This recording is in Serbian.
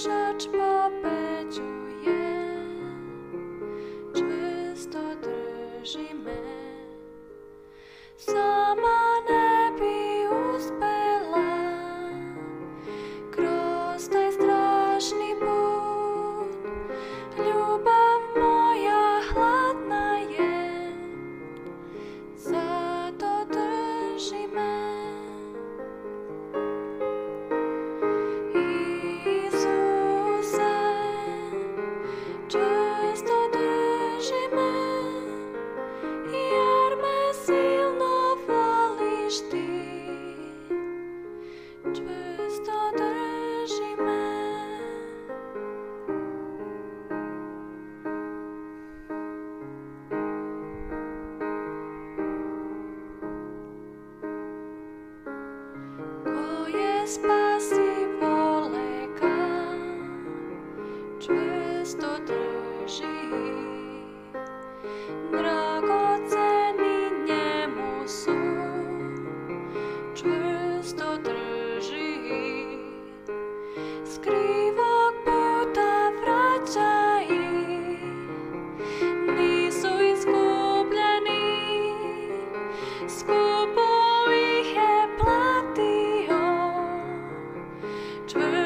rzecz popečuje, čvrsto držíme. Sama ne bi uspela kroz taj strašni put. Ljubav moja hladna je, zato drži me. Isuse, čvrsto drži me, jer me silno voliš ti. Čvrsto drži me. Ko je spasivo leka, čvrsto drži. Dragoceni njemu su, čvrsto drži. S krivog puta vraća ih, nisu izgubljeni. Skupo ih je platio, čvrsto